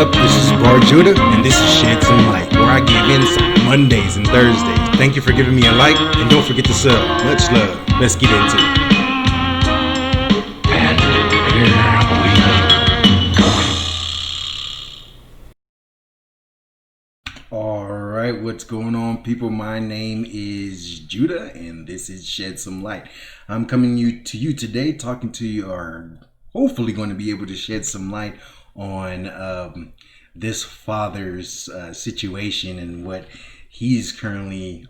up? This is Bar Judah, and this is Shed Some Light, where I give insight Mondays and Thursdays. Thank you for giving me a like, and don't forget to sub. Much love. Let's get into it. Alright, what's going on, people? My name is Judah, and this is Shed Some Light. I'm coming to you today, talking to you, or hopefully going to be able to shed some light on this father's situation and what he's currently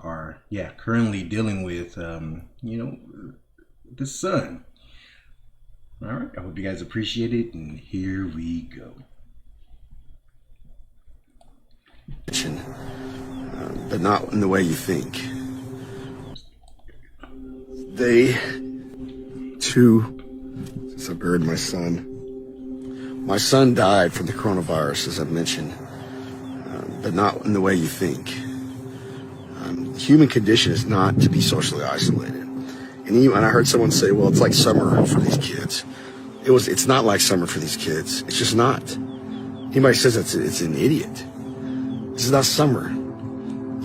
dealing with, the son. All right, I hope you guys appreciate it, and here we go. But not in the way you think. They, too, since I buried my son. My son died from the coronavirus, as I mentioned, but not in the way you think. The human condition is not to be socially isolated. And I heard someone say, well, it's like summer for these kids. It's not like summer for these kids. It's just not. Anybody says it's an idiot. This is not summer.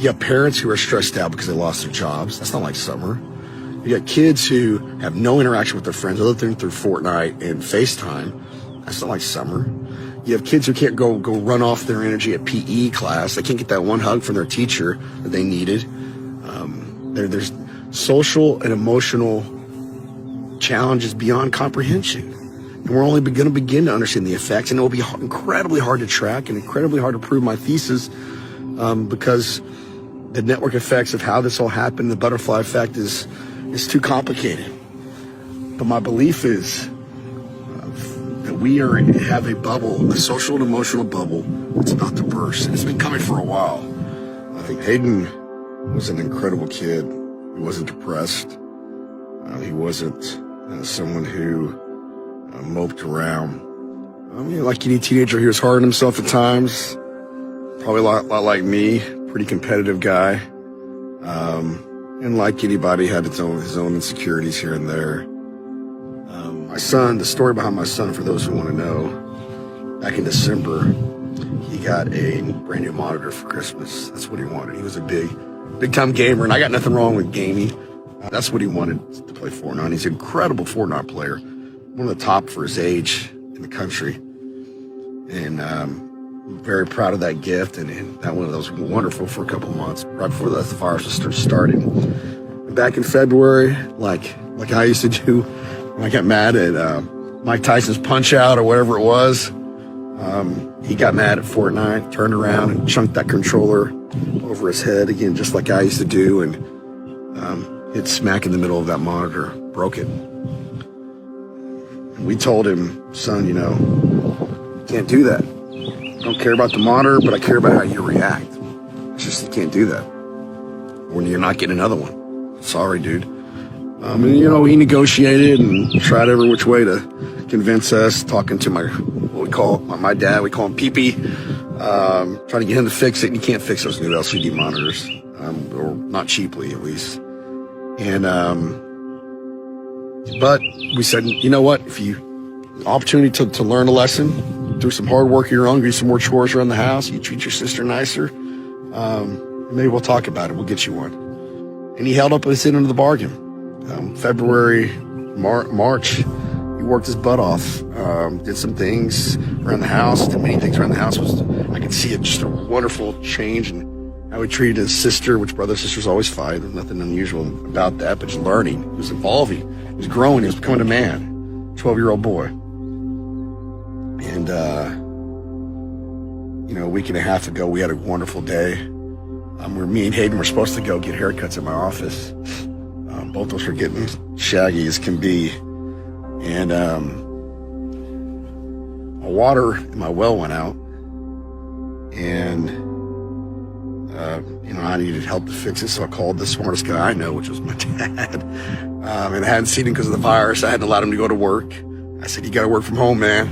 You have parents who are stressed out because they lost their jobs. That's not like summer. You got kids who have no interaction with their friends other than through Fortnite and FaceTime. That's not like summer. You have kids who can't go run off their energy at PE class. They can't get that one hug from their teacher that they needed. There's social and emotional challenges beyond comprehension. And we're only going to begin to understand the effects, and it will be incredibly hard to track and incredibly hard to prove my thesis because the network effects of how this all happened, the butterfly effect, is too complicated. But my belief is that we have a bubble, a social and emotional bubble that's about to burst. And it's been coming for a while. I think Hayden was an incredible kid. He wasn't depressed. He wasn't someone who moped around. Like any teenager, he was hard on himself at times. Probably a lot like me, pretty competitive guy. And like anybody, had his own insecurities here and there. My son, the story behind my son, for those who want to know, back in December, he got a brand new monitor for Christmas. That's what he wanted. He was a big time gamer, and I got nothing wrong with gaming. That's what he wanted, to play Fortnite. He's an incredible Fortnite player, one of the top for his age in the country. And I'm very proud of that gift, and that one was wonderful for a couple of months, right before the virus started. Back in February, like I used to do when I got mad at Mike Tyson's Punch-Out or whatever it was, he got mad at Fortnite, turned around and chunked that controller over his head again, just like I used to do, and hit smack in the middle of that monitor, broke it. And we told him, son, you can't do that. I don't care about the monitor, but I care about how you react. It's just, you can't do that. Or you're not getting another one. Sorry, dude. And he negotiated and tried every which way to convince us, talking to my dad, we call him Pee-Pee, trying to get him to fix it, and you can't fix those new LCD monitors, or not cheaply at least. And, but we said, you know what, if you, opportunity to learn a lesson, do some hard work of your own, do some more chores around the house, you treat your sister nicer, maybe we'll talk about it, we'll get you one. And he held up his end of the bargain. February, March, he worked his butt off, did some things around the house, did many things around the house. I could see just a wonderful change in how he treated his sister, which brother and sisters always fight. There's nothing unusual about that, but just learning. He was evolving, he was growing, he was becoming a man, 12-year-old boy. And, a week and a half ago, we had a wonderful day where me and Hayden were supposed to go get haircuts at my office. Both of us were getting shaggy as can be. And my water in my well went out. And, I needed help to fix it, so I called the smartest guy I know, which was my dad. And I hadn't seen him because of the virus. I hadn't allowed him to go to work. I said, you got to work from home, man.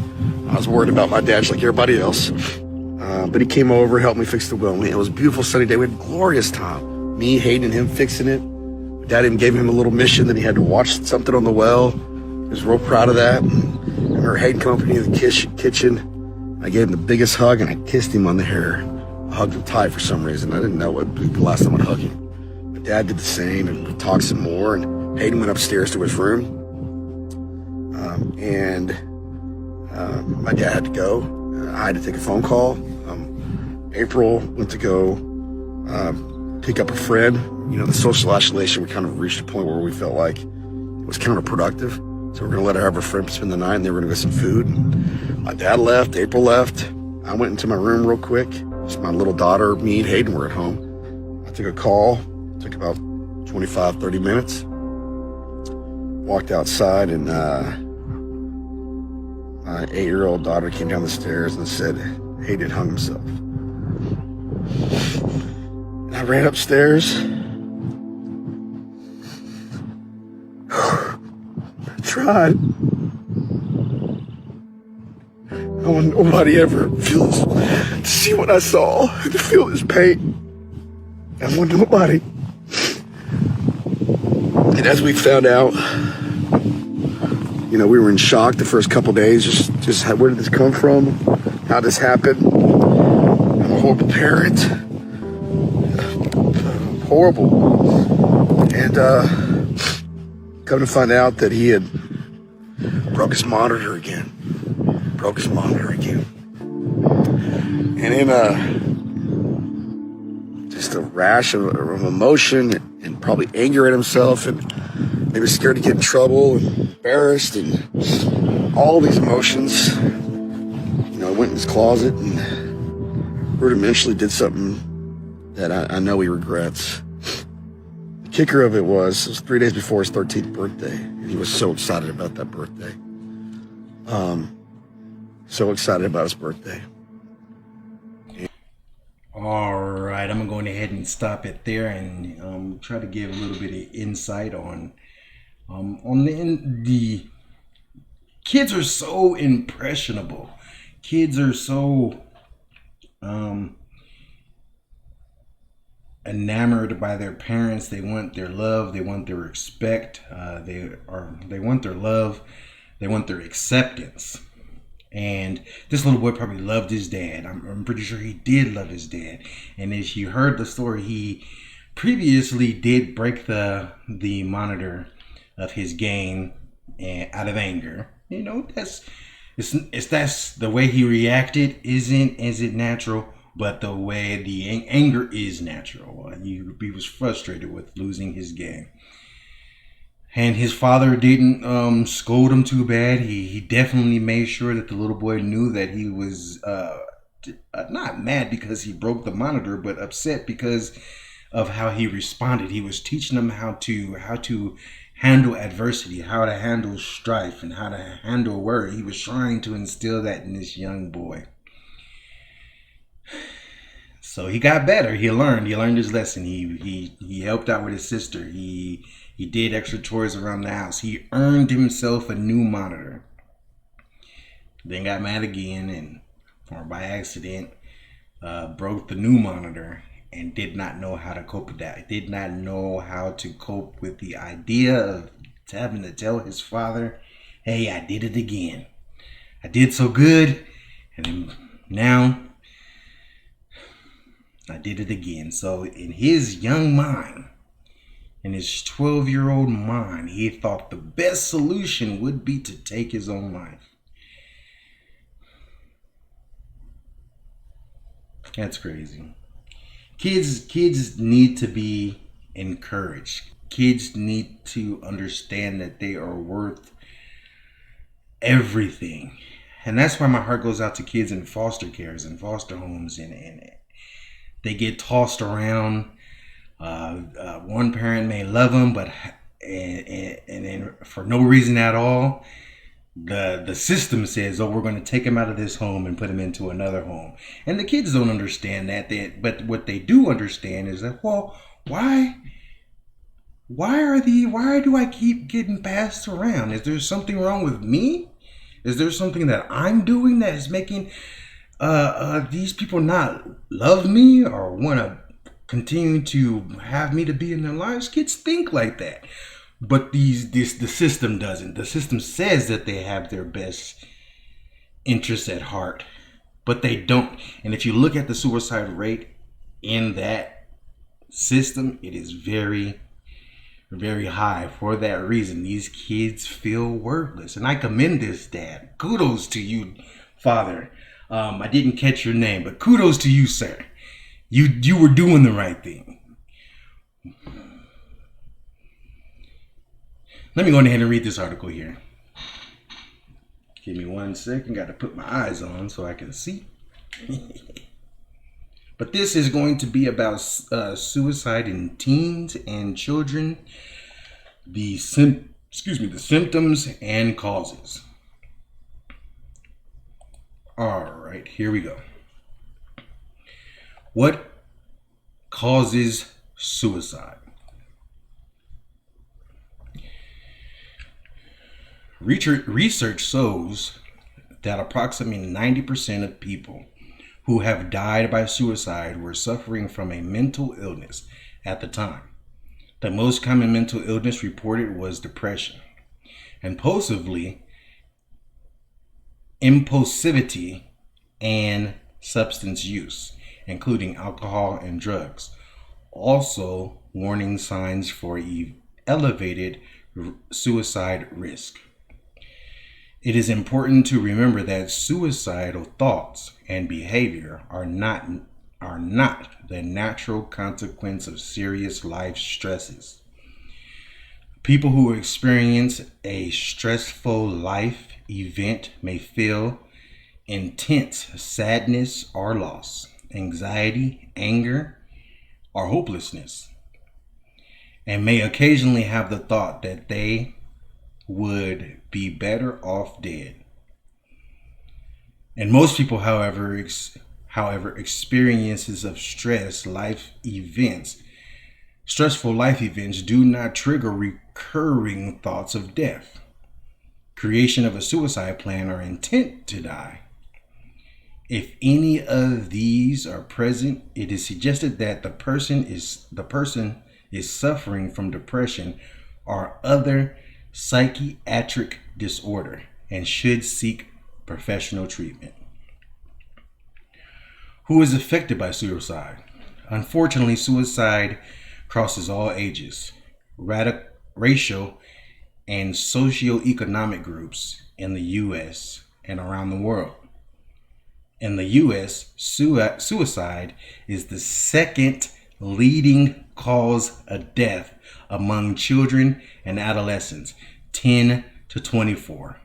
I was worried about my dad just like everybody else. But he came over, helped me fix the well. It was a beautiful sunny day. We had a glorious time. Me, Hayden, and him fixing it. My dad even gave him a little mission that he had to watch something on the well. He was real proud of that. I remember Hayden come up to me in the kitchen. I gave him the biggest hug and I kissed him on the hair. I hugged him tight for some reason. I didn't know what the last time I'd hug him. My dad did the same, and we talked some more, and Hayden went upstairs to his room. My dad had to go. I had to take a phone call. April went to go pick up a friend. You know, the social isolation, we kind of reached a point where we felt like it was counterproductive. So we're going to let her have her friend spend the night, and then we're going to get some food. And my dad left, April left. I went into my room real quick. Just my little daughter, me, and Hayden were at home. I took a call. It took about 25, 30 minutes. Walked outside, and my 8-year-old daughter came down the stairs and said Hayden hung himself. And I ran upstairs. I tried. I want nobody ever feels to see what I saw and to feel this pain. I want nobody. And as we found out, you know, we were in shock the first couple days. Just where did this come from? How did this happen? I'm a horrible parent. Horrible. And come to find out that he had broke his monitor again. And in just a rash of emotion and probably anger at himself, and maybe scared to get in trouble and embarrassed and all these emotions, you know, I went in his closet and rudimentally did something that I know he regrets. The kicker of it was 3 days before his 13th birthday, and he was so excited about that birthday. So excited about his birthday. All right, I'm going to go ahead and stop it there and try to give a little bit of insight on the kids are so impressionable. Kids are so enamored by their parents. They want their love. They want their respect. They want their love. They want their acceptance. And this little boy probably loved his dad. I'm pretty sure he did love his dad. And as you heard the story, he previously did break the monitor of his game out of anger. You know, that's the way he reacted isn't natural, but the way the anger is natural. He was frustrated with losing his game. And his father didn't scold him too bad. He definitely made sure that the little boy knew that he was not mad because he broke the monitor, but upset because of how he responded. He was teaching him how to handle adversity, how to handle strife, and how to handle worry. He was trying to instill that in this young boy. So he got better. He learned his lesson. He helped out with his sister. He did extra chores around the house. He earned himself a new monitor. Then got mad again and, or by accident, broke the new monitor and did not know how to cope with that. Did not know how to cope with the idea of having to tell his father, hey, I did it again. I did so good, and then now I did it again. So in his young mind, in his 12-year-old mind, he thought the best solution would be to take his own life. That's crazy. Kids need to be encouraged. Kids need to understand that they are worth everything. And that's why my heart goes out to kids in foster cares and foster homes, and they get tossed around. One parent may love them, but and then for no reason at all, the system says, "Oh, we're going to take them out of this home and put them into another home." And the kids don't understand that. But what they do understand is that, well, why do I keep getting passed around? Is there something wrong with me? Is there something that I'm doing that is making these people not love me or want to continue to have me to be in their lives? Kids think like that, but the system doesn't. The system says that they have their best interests at heart, but they don't. And if you look at the suicide rate in that system, it is very, very high. For that reason, these kids feel worthless. And I commend this dad. Kudos to you, father. I didn't catch your name, but kudos to you, sir. You were doing the right thing. Let me go ahead and read this article here. Give me 1 second. Got to put my eyes on so I can see. But this is going to be about suicide in teens and children, the symptoms and causes. All right, here we go. What causes suicide? Research shows that approximately 90% of people who have died by suicide were suffering from a mental illness at the time. The most common mental illness reported was depression, impulsivity, and substance use, including alcohol and drugs. Also, warning signs for elevated suicide risk. It is important to remember that suicidal thoughts and behavior are not the natural consequence of serious life stresses. People who experience a stressful life event may feel intense sadness or loss, anxiety, anger, or hopelessness, and may occasionally have the thought that they would be better off dead. And most people, however, experiences of stressful life events do not trigger recurring thoughts of death, creation of a suicide plan, or intent to die. If any of these are present, it is suggested that the person is suffering from depression or other psychiatric disorder and should seek professional treatment. Who is affected by suicide? Unfortunately, suicide crosses all ages, racial, and socioeconomic groups in the U.S. and around the world. In the U.S., suicide is the second leading cause of death among children and adolescents, 10 to 24,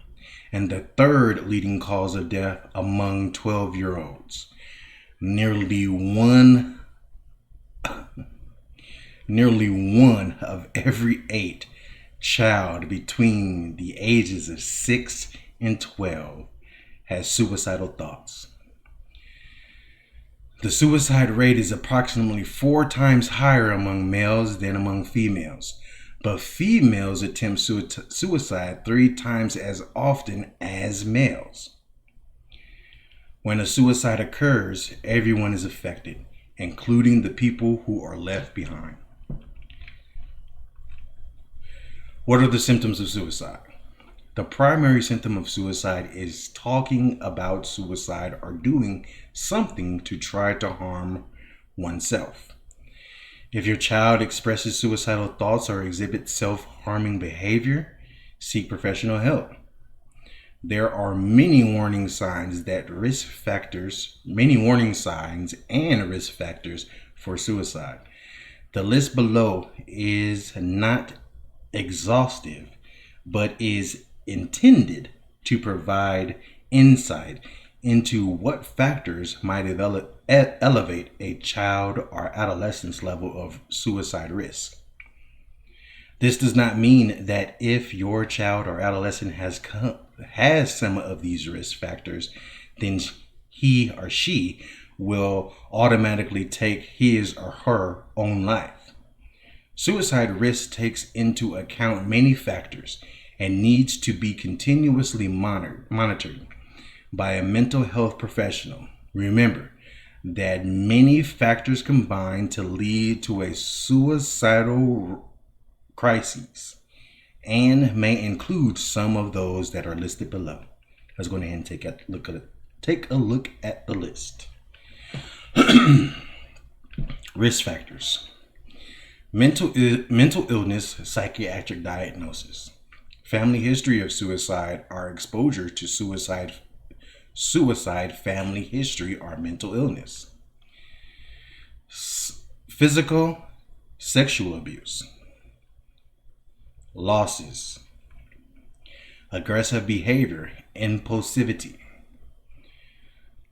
and the third leading cause of death among 12-year-olds. Nearly one of every 8 child between the ages of 6 and 12 has suicidal thoughts. The suicide rate is approximately 4 times higher among males than among females, but females attempt suicide 3 times as often as males. When a suicide occurs, everyone is affected, including the people who are left behind. What are the symptoms of suicide? The primary symptom of suicide is talking about suicide or doing something to try to harm oneself. If your child expresses suicidal thoughts or exhibits self-harming behavior, seek professional help. There are many warning signs and risk factors for suicide. The list below is not exhaustive, but is intended to provide insight into what factors might elevate a child or adolescent's level of suicide risk. This does not mean that if your child or adolescent has some of these risk factors, then he or she will automatically take his or her own life. Suicide risk takes into account many factors and needs to be continuously monitored by a mental health professional. Remember that many factors combine to lead to a suicidal crisis and may include some of those that are listed below. Let's go ahead and take a look at take a look at the list. Risk factors: mental illness, psychiatric diagnosis, family history of suicide, or exposure to suicide family history, or mental illness. Physical, sexual abuse, losses, aggressive behavior, impulsivity,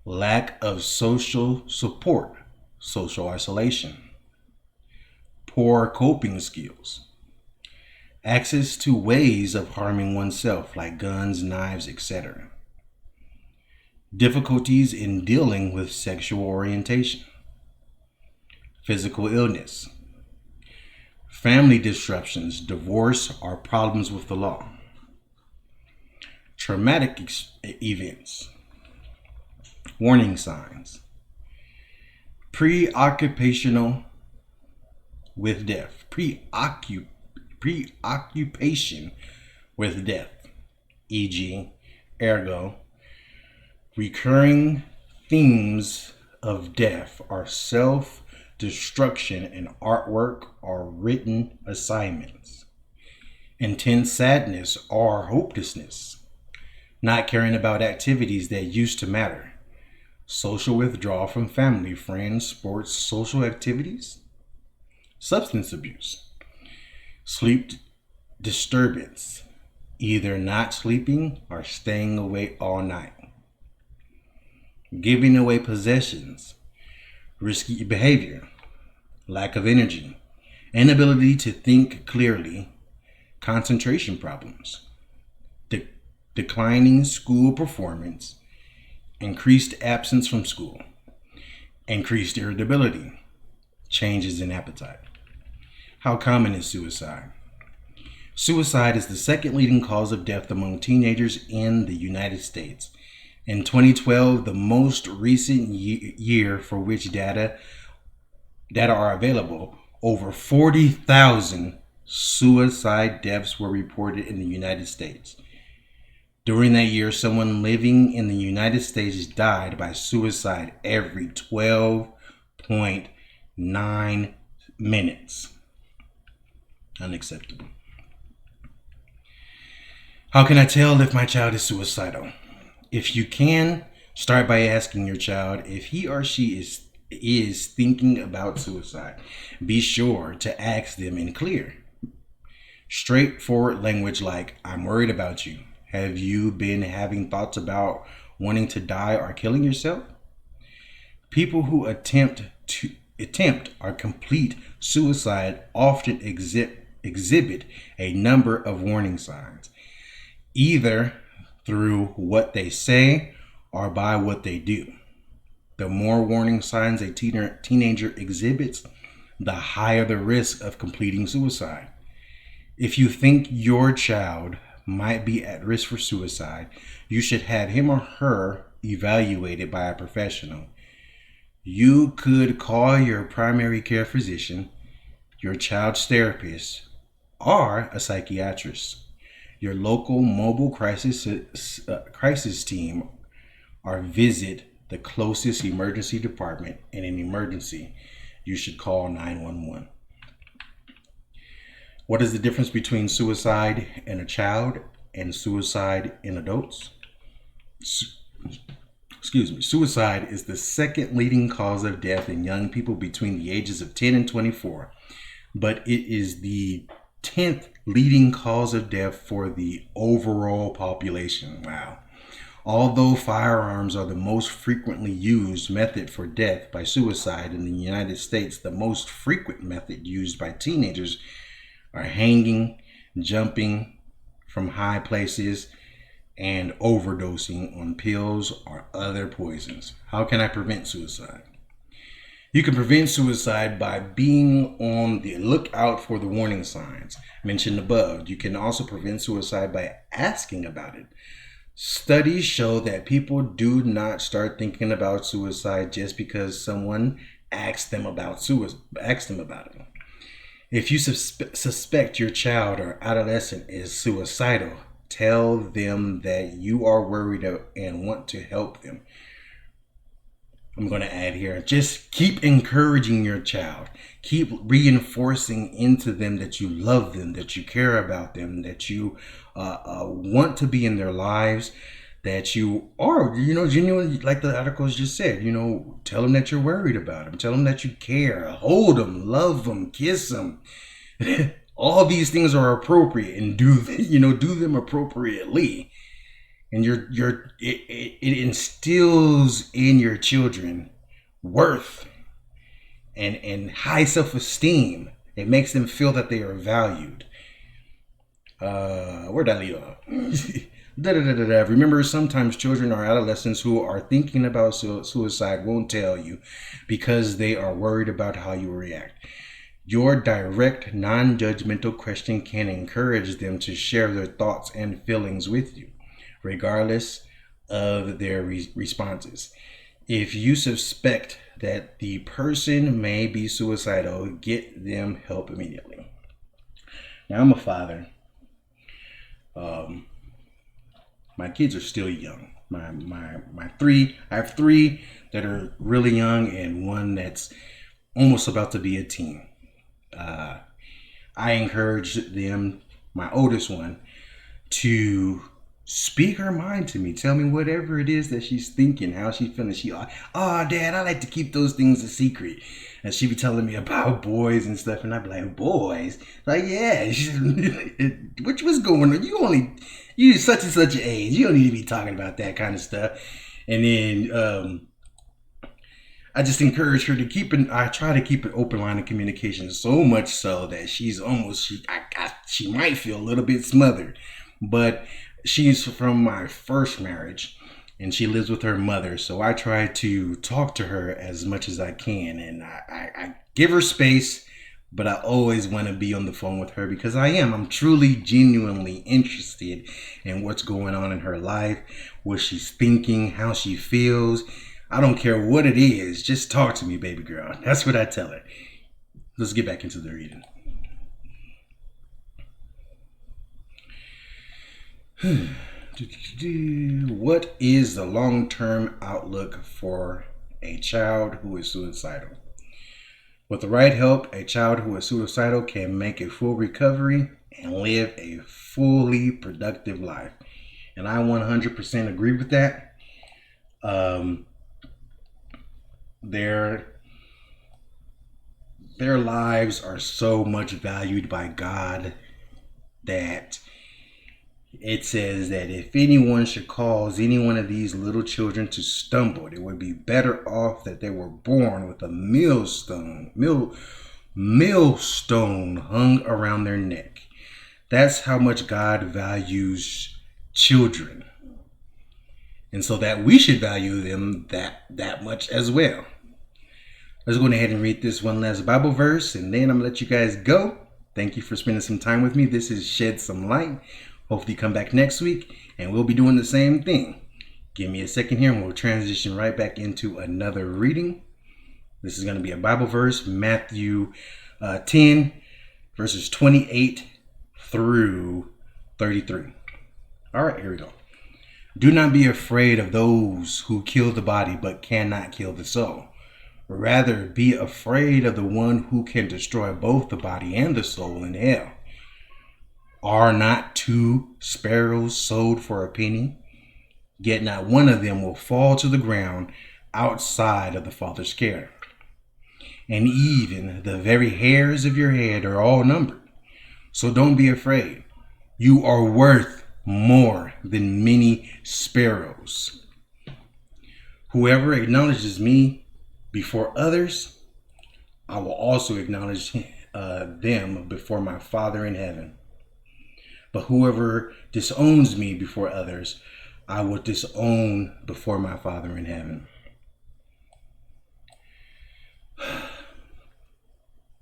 lack of social support, social isolation, poor coping skills, access to ways of harming oneself like guns, knives, etc., difficulties in dealing with sexual orientation, physical illness, family disruptions, divorce, or problems with the law, traumatic events, warning signs, preoccupation with death, preoccupation with death, e.g., ergo, recurring themes of death are self-destruction in artwork or written assignments, intense sadness or hopelessness, not caring about activities that used to matter, social withdrawal from family, friends, sports, social activities, substance abuse, sleep disturbance, either not sleeping or staying awake all night, giving away possessions, risky behavior, lack of energy, inability to think clearly, concentration problems, declining school performance, increased absence from school, increased irritability, changes in appetite. How common is suicide? Suicide is the second leading cause of death among teenagers in the United States. In 2012, the most recent year for which data are available, over 40,000 suicide deaths were reported in the United States. During that year, someone living in the United States died by suicide every 12.9 minutes. Unacceptable. How can I tell if my child is suicidal? If you can, start by asking your child if he or she is thinking about suicide. Be sure to ask them in clear, straightforward language like, "I'm worried about you. Have you been having thoughts about wanting to die or killing yourself?" People who attempt or complete suicide often exhibit a number of warning signs, either through what they say or by what they do. The more warning signs a teenager exhibits, the higher the risk of completing suicide. If you think your child might be at risk for suicide, you should have him or her evaluated by a professional. You could call your primary care physician, your child's therapist, or a psychiatrist, your local mobile crisis team, or visit the closest emergency department. In an emergency, you should call 911. What is the difference between suicide in a child and suicide in adults? Suicide is the second leading cause of death in young people between the ages of 10 and 24, but it is the 10th leading cause of death for the overall population. Wow. Although firearms are the most frequently used method for death by suicide in the United States, the most frequent method used by teenagers are hanging, jumping from high places, and overdosing on pills or other poisons. How can I prevent suicide? You can prevent suicide by being on the lookout for the warning signs mentioned above. You can also prevent suicide by asking about it. Studies show that people do not start thinking about suicide just because someone asks them about it. If you suspect your child or adolescent is suicidal, Tell them that you are worried and want to help them. I'm going to add here, just keep encouraging your child. Keep reinforcing into them that you love them, that you care about them, that you want to be in their lives, that you are, genuinely, like the articles just said, tell them that you're worried about them. Tell them that you care. Hold them, love them, kiss them. All these things are appropriate, and do them appropriately. And it instills in your children worth and high self-esteem. It makes them feel that they are valued. Where'd I leave off? Remember, sometimes children or adolescents who are thinking about suicide won't tell you because they are worried about how you react. Your direct, non-judgmental question can encourage them to share their thoughts and feelings with you, regardless of their responses. If you suspect that the person may be suicidal, get them help immediately. Now, I'm a father. My kids are still young. My three, I have three that are really young and one that's almost about to be a teen. I encourage them, my oldest one, to speak her mind to me. Tell me whatever it is that she's thinking, how she's feeling. Dad, I like to keep those things a secret. And she be telling me about boys and stuff, and I'd be like, boys? Like, yeah. Which was going on? You such and such an age. You don't need to be talking about that kind of stuff. And then I just encourage her to I try to keep an open line of communication, so much so that she might feel a little bit smothered. But she's from my first marriage and she lives with her mother. So I try to talk to her as much as I can, and I give her space, but I always want to be on the phone with her because I'm truly, genuinely interested in what's going on in her life, what she's thinking, how she feels. I don't care what it is. Just talk to me, baby girl. That's what I tell her. Let's get back into the reading. What is the long-term outlook for a child who is suicidal? With the right help, a child who is suicidal can make a full recovery and live a fully productive life. And I 100% agree with that. Their lives are so much valued by God that it says that if anyone should cause any one of these little children to stumble, it would be better off that they were born with a millstone hung around their neck. That's how much God values children. And so that we should value them that much as well. Let's go ahead and read this one last Bible verse, and then I'm going to let you guys go. Thank you for spending some time with me. This is Shed Some Light. Hopefully you come back next week, and we'll be doing the same thing. Give me a second here, and we'll transition right back into another reading. This is going to be a Bible verse, Matthew 10, verses 28 through 33. All right, here we go. Do not be afraid of those who kill the body but cannot kill the soul. Rather, be afraid of the one who can destroy both the body and the soul in hell. Are not 2 sparrows sold for a penny? Yet not one of them will fall to the ground outside of the Father's care. And even the very hairs of your head are all numbered. So don't be afraid. You are worth more than many sparrows. Whoever acknowledges me before others, I will also acknowledge them before my Father in heaven. But whoever disowns me before others, I will disown before my Father in heaven.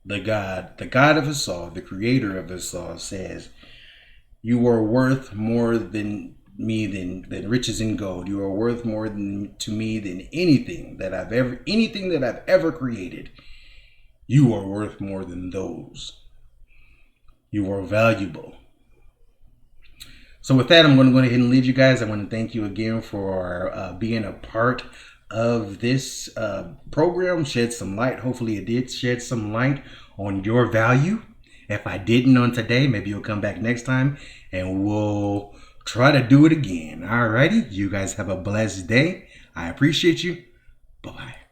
The God of us all, the creator of us all, says, you are worth more than me than riches and gold. You are worth more to me than anything that I've ever created. You are worth more than those. You are valuable. So with that, I'm going to go ahead and leave you guys. I want to thank you again for being a part of this program, Shed Some Light. Hopefully it did shed some light on your value. If I didn't on today, maybe you'll come back next time and we'll try to do it again. Alrighty, you guys have a blessed day. I appreciate you. Bye-bye.